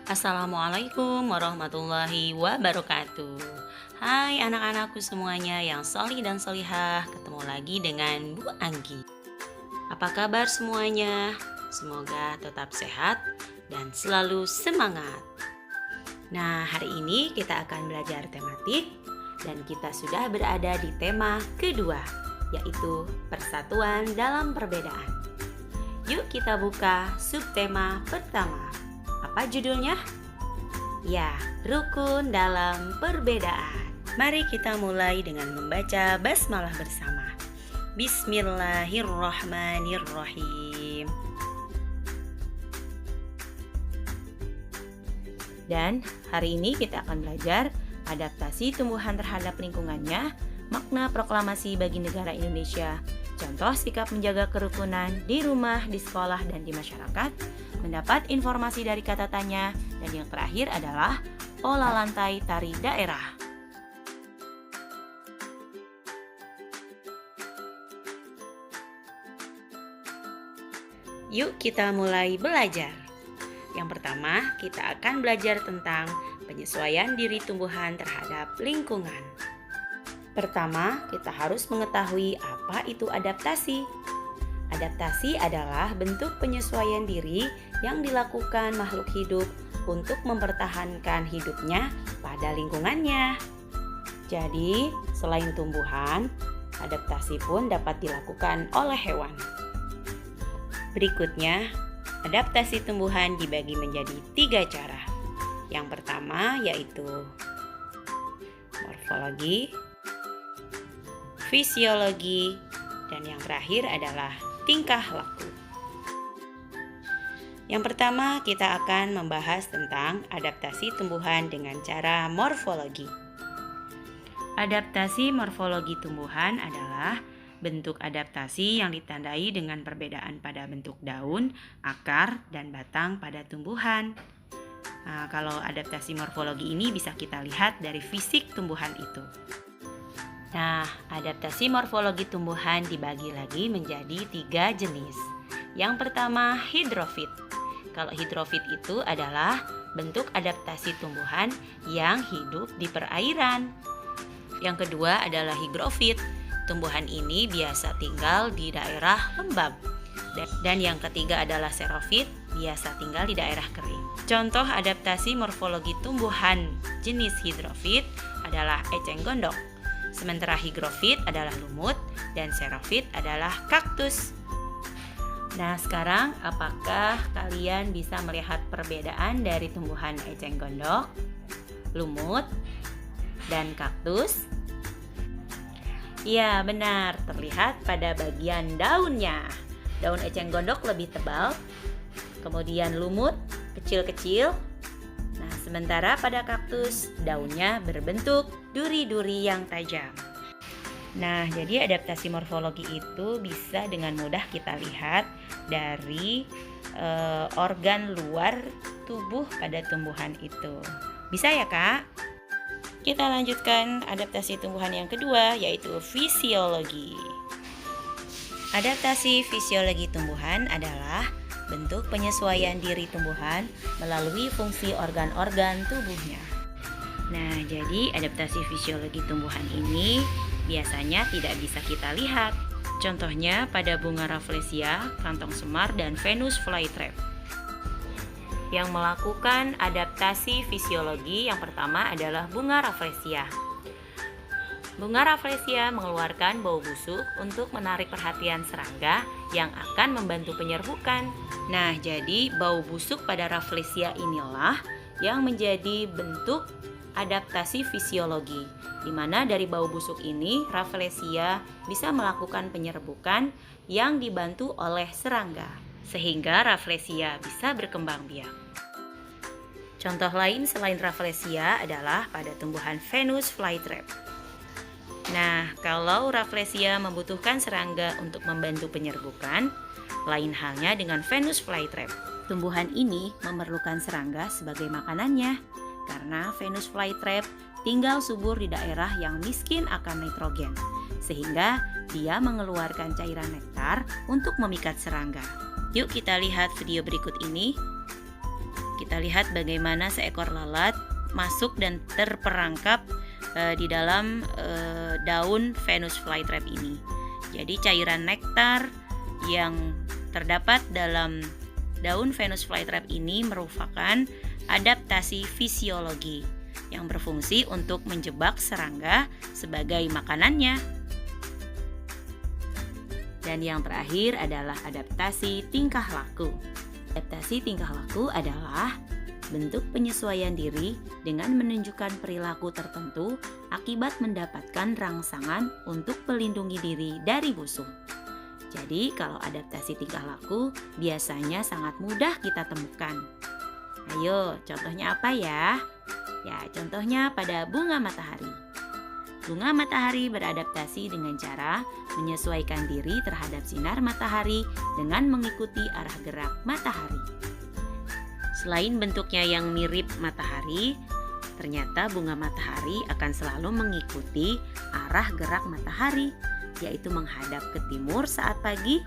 Assalamualaikum warahmatullahi wabarakatuh. Hai anak-anakku semuanya yang solih dan solihah. Ketemu lagi dengan Bu Anggi. Apa kabar semuanya? Semoga tetap sehat dan selalu semangat. Nah, hari ini kita akan belajar tematik dan kita sudah berada di tema kedua, yaitu persatuan dalam perbedaan. Yuk kita buka subtema pertama. Apa judulnya? Ya, rukun dalam perbedaan. Mari kita mulai dengan membaca basmalah bersama. Bismillahirrahmanirrahim. Dan hari ini kita akan belajar adaptasi tumbuhan terhadap lingkungannya, makna proklamasi bagi negara Indonesia, contoh sikap menjaga kerukunan di rumah, di sekolah, dan di masyarakat, mendapat informasi dari kata tanya, dan yang terakhir adalah pola lantai tari daerah. Yuk kita mulai belajar. Yang pertama, kita akan belajar tentang penyesuaian diri tumbuhan terhadap lingkungan. Pertama, kita harus mengetahui apa itu adaptasi. Adaptasi adalah bentuk penyesuaian diri yang dilakukan makhluk hidup untuk mempertahankan hidupnya pada lingkungannya. Jadi, selain tumbuhan, adaptasi pun dapat dilakukan oleh hewan. Berikutnya, adaptasi tumbuhan dibagi menjadi 3 cara. Yang pertama yaitu morfologi, fisiologi, dan yang terakhir adalah tingkah laku. Yang pertama, kita akan membahas tentang adaptasi tumbuhan dengan cara morfologi. Adaptasi morfologi tumbuhan adalah bentuk adaptasi yang ditandai dengan perbedaan pada bentuk daun, akar, dan batang pada tumbuhan. Nah, kalau adaptasi morfologi ini bisa kita lihat dari fisik tumbuhan itu. Nah, adaptasi morfologi tumbuhan dibagi lagi menjadi 3 jenis. Yang pertama, hidrofit. Kalau hidrofit itu adalah bentuk adaptasi tumbuhan yang hidup di perairan. Yang kedua adalah higrofit. Tumbuhan ini biasa tinggal di daerah lembab. Dan yang ketiga adalah xerofit, biasa tinggal di daerah kering. Contoh adaptasi morfologi tumbuhan jenis hidrofit adalah eceng gondok. Sementara higrofit adalah lumut dan xerofit adalah kaktus. Nah, sekarang apakah kalian bisa melihat perbedaan dari tumbuhan eceng gondok, lumut, dan kaktus? Ya, benar, terlihat pada bagian daunnya. Daun eceng gondok lebih tebal, kemudian lumut kecil-kecil. Nah, sementara pada kaktus, daunnya berbentuk duri-duri yang tajam. Nah, jadi adaptasi morfologi itu bisa dengan mudah kita lihat dari organ luar tubuh pada tumbuhan itu. Bisa ya, Kak? Kita lanjutkan adaptasi tumbuhan yang kedua, yaitu fisiologi. Adaptasi fisiologi tumbuhan adalah bentuk penyesuaian diri tumbuhan melalui fungsi organ-organ tubuhnya. Nah, jadi adaptasi fisiologi tumbuhan ini biasanya tidak bisa kita lihat. Contohnya pada bunga Rafflesia, kantong semar, dan Venus flytrap. Yang melakukan adaptasi fisiologi yang pertama adalah bunga Rafflesia. Bunga Rafflesia mengeluarkan bau busuk untuk menarik perhatian serangga yang akan membantu penyerbukan. Nah, jadi bau busuk pada Rafflesia inilah yang menjadi bentuk adaptasi fisiologi, di mana dari bau busuk ini Rafflesia bisa melakukan penyerbukan yang dibantu oleh serangga, sehingga Rafflesia bisa berkembang biak. Contoh lain selain Rafflesia adalah pada tumbuhan Venus flytrap. Nah, kalau Rafflesia membutuhkan serangga untuk membantu penyerbukan, lain halnya dengan Venus flytrap. Tumbuhan ini memerlukan serangga sebagai makanannya, karena Venus flytrap tinggal subur di daerah yang miskin akan nitrogen, sehingga dia mengeluarkan cairan nektar untuk memikat serangga. Yuk kita lihat video berikut ini. kita lihat bagaimana seekor lalat masuk dan terperangkap di dalam daun Venus flytrap ini. Jadi cairan nektar yang terdapat dalam daun Venus flytrap ini merupakan adaptasi fisiologi yang berfungsi untuk menjebak serangga sebagai makanannya. Dan yang terakhir adalah adaptasi tingkah laku. Adaptasi tingkah laku adalah bentuk penyesuaian diri dengan menunjukkan perilaku tertentu akibat mendapatkan rangsangan untuk melindungi diri dari musuh. Jadi kalau adaptasi tingkah laku biasanya sangat mudah kita temukan. Ayo, contohnya apa ya? Ya, contohnya pada bunga matahari. Bunga matahari beradaptasi dengan cara menyesuaikan diri terhadap sinar matahari dengan mengikuti arah gerak matahari. Selain bentuknya yang mirip matahari, ternyata bunga matahari akan selalu mengikuti arah gerak matahari, yaitu menghadap ke timur saat pagi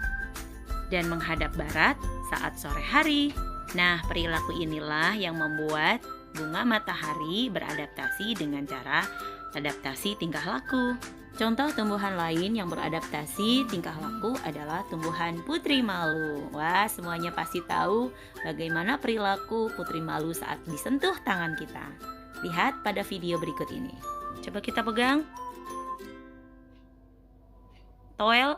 dan menghadap barat saat sore hari. Nah, perilaku inilah yang membuat bunga matahari beradaptasi dengan cara adaptasi tingkah laku. Contoh tumbuhan lain yang beradaptasi tingkah laku adalah tumbuhan putri malu. Wah, semuanya pasti tahu bagaimana perilaku putri malu saat disentuh tangan kita. Lihat pada video berikut ini. Coba kita pegang. Toel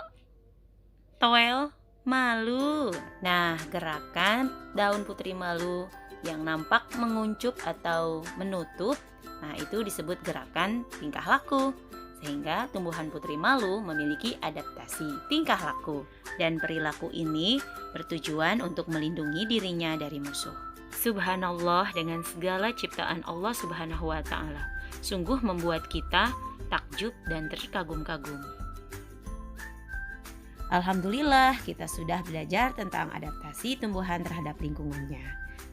malu. Nah, gerakan daun putri malu yang nampak menguncup atau menutup, nah itu disebut gerakan tingkah laku. Sehingga tumbuhan putri malu memiliki adaptasi tingkah laku. Dan perilaku ini bertujuan untuk melindungi dirinya dari musuh. Subhanallah, dengan segala ciptaan Allah Subhanahu wa Ta'ala, sungguh membuat kita takjub dan terkagum-kagum. Alhamdulillah, kita sudah belajar tentang adaptasi tumbuhan terhadap lingkungannya.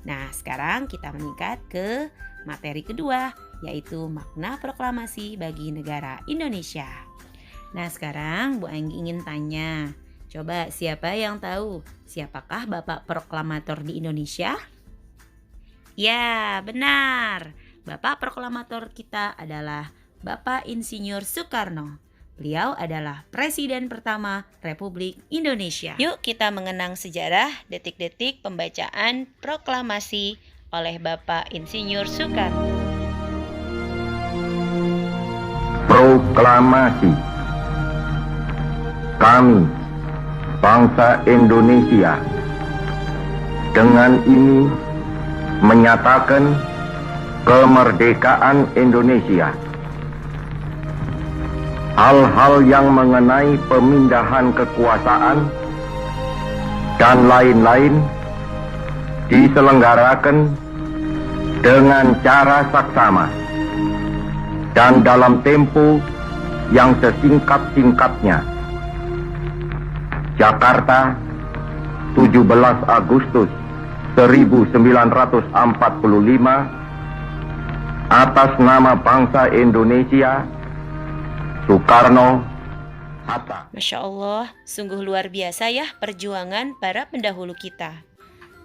Nah, sekarang kita meningkat ke materi kedua, yaitu makna proklamasi bagi negara Indonesia. Nah, sekarang Bu Anggi ingin tanya, coba siapa yang tahu siapakah Bapak Proklamator di Indonesia? Ya, benar. Bapak Proklamator kita adalah Bapak Insinyur Soekarno. Beliau adalah Presiden pertama Republik Indonesia. Yuk kita mengenang sejarah detik-detik pembacaan proklamasi oleh Bapak Insinyur Soekarno. Proklamasi. Kami, bangsa Indonesia, dengan ini menyatakan kemerdekaan Indonesia. Hal-hal yang mengenai pemindahan kekuasaan dan lain-lain diselenggarakan dengan cara saksama dan dalam tempo yang sesingkat-singkatnya. Jakarta, 17 Agustus 1945, atas nama bangsa Indonesia, Soekarno, Hatta. Masya Allah, sungguh luar biasa ya perjuangan para pendahulu kita.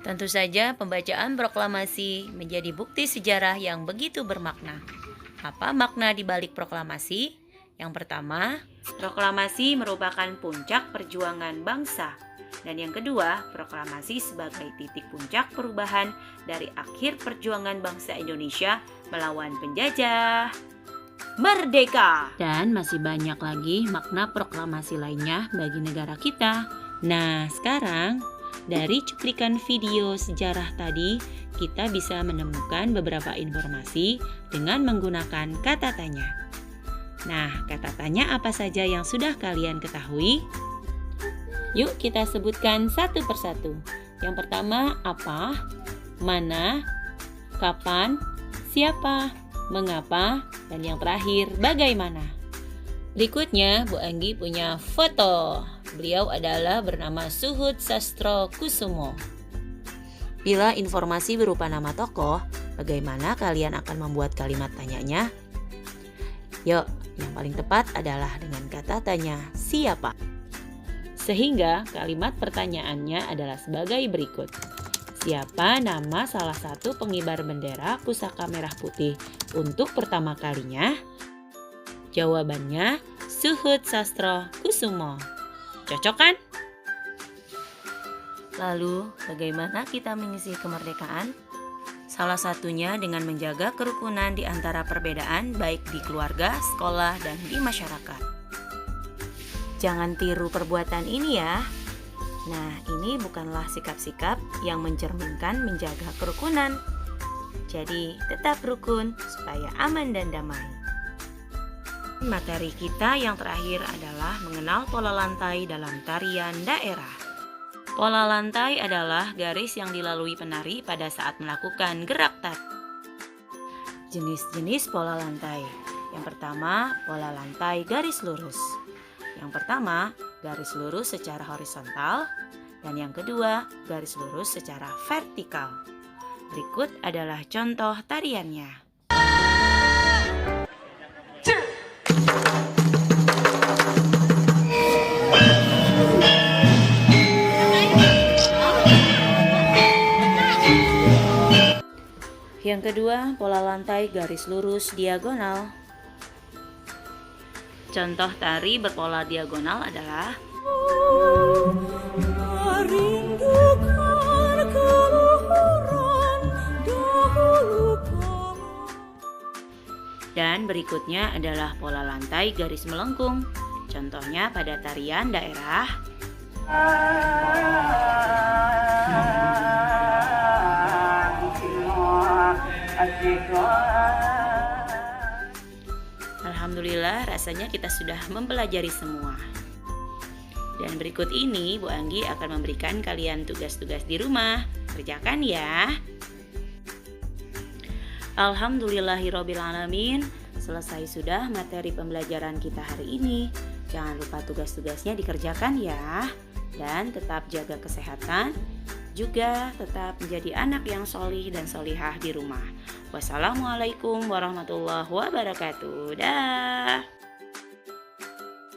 Tentu saja pembacaan proklamasi menjadi bukti sejarah yang begitu bermakna. Apa makna di balik proklamasi? Yang pertama, proklamasi merupakan puncak perjuangan bangsa. Dan yang kedua, proklamasi sebagai titik puncak perubahan dari akhir perjuangan bangsa Indonesia melawan penjajah. Merdeka! Dan masih banyak lagi makna proklamasi lainnya bagi negara kita. Nah, sekarang dari cuplikan video sejarah tadi, kita bisa menemukan beberapa informasi dengan menggunakan kata tanya. Nah, kata tanya apa saja yang sudah kalian ketahui? Yuk kita sebutkan satu persatu. Yang pertama, apa, mana, kapan, siapa, mengapa, dan yang terakhir, bagaimana. Berikutnya, Bu Anggi punya foto. Beliau adalah bernama Suhud Sastrokusumo. Bila informasi berupa nama tokoh, bagaimana kalian akan membuat kalimat tanyanya? Yuk, yang paling tepat adalah dengan kata tanya siapa. Sehingga kalimat pertanyaannya adalah sebagai berikut. Siapa nama salah satu pengibar bendera Pusaka Merah Putih untuk pertama kalinya? Jawabannya Suhut Sastro Kusumo. Cocok kan? Lalu, bagaimana kita mengisi kemerdekaan? Salah satunya dengan menjaga kerukunan di antara perbedaan baik di keluarga, sekolah, dan di masyarakat. Jangan tiru perbuatan ini ya. Nah, ini bukanlah sikap-sikap yang mencerminkan menjaga kerukunan. Jadi, tetap rukun supaya aman dan damai. Materi kita yang terakhir adalah mengenal pola lantai dalam tarian daerah. Pola lantai adalah garis yang dilalui penari pada saat melakukan gerak tari. Jenis-jenis pola lantai. Yang pertama, pola lantai garis lurus. Yang pertama, garis lurus secara horizontal. Dan yang kedua, garis lurus secara vertikal. Berikut adalah contoh tariannya. Yang kedua, pola lantai garis lurus diagonal. Contoh tari berpola diagonal adalah dan berikutnya adalah pola lantai garis melengkung. Contohnya pada tarian daerah. Alhamdulillah, rasanya kita sudah mempelajari semua. Dan berikut ini Bu Anggi akan memberikan kalian tugas-tugas di rumah. Kerjakan ya. Alhamdulillahirobbilalamin. Selesai sudah materi pembelajaran kita hari ini. Jangan lupa tugas-tugasnya dikerjakan ya. Dan tetap jaga kesehatan. Juga tetap menjadi anak yang solih dan solihah di rumah. Wassalamualaikum warahmatullahi wabarakatuh. Dah.